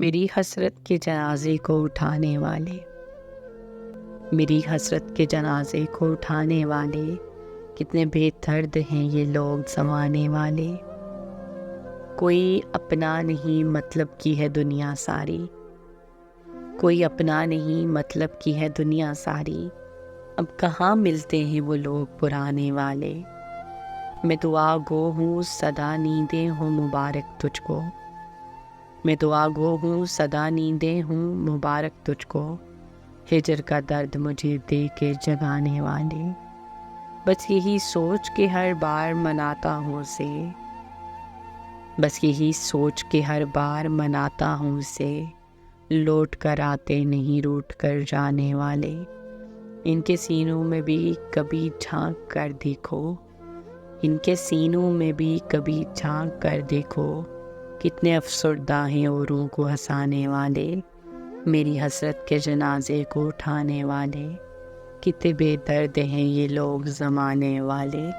میری حسرت کے جنازے کو اٹھانے والے، میری حسرت کے جنازے کو اٹھانے والے، کتنے بے درد ہیں یہ لوگ زمانے والے۔ کوئی اپنا نہیں مطلب کی ہے دنیا ساری، کوئی اپنا نہیں مطلب کی ہے دنیا ساری، اب کہاں ملتے ہیں وہ لوگ پرانے والے۔ میں دعا گو ہوں صدا نیندیں ہوں مبارک تجھ کو، میں دعا گو ہوں صدا نیندیں ہوں مبارک تجھ کو، ہجر کا درد مجھے دے کے جگانے والے۔ بس یہی سوچ کے ہر بار مناتا ہوں اسے، بس یہی سوچ کے ہر بار مناتا ہوں اسے، لوٹ کر آتے نہیں روٹ کر جانے والے۔ ان کے سینوں میں بھی کبھی جھانک کر دیکھو، ان کے سینوں میں بھی کبھی جھانک کر دیکھو، کتنے افسردہ ہیں اوروں کو ہنسانے والے، میری حسرت کے جنازے کو اٹھانے والے، کتنے بے درد ہیں یہ لوگ زمانے والے۔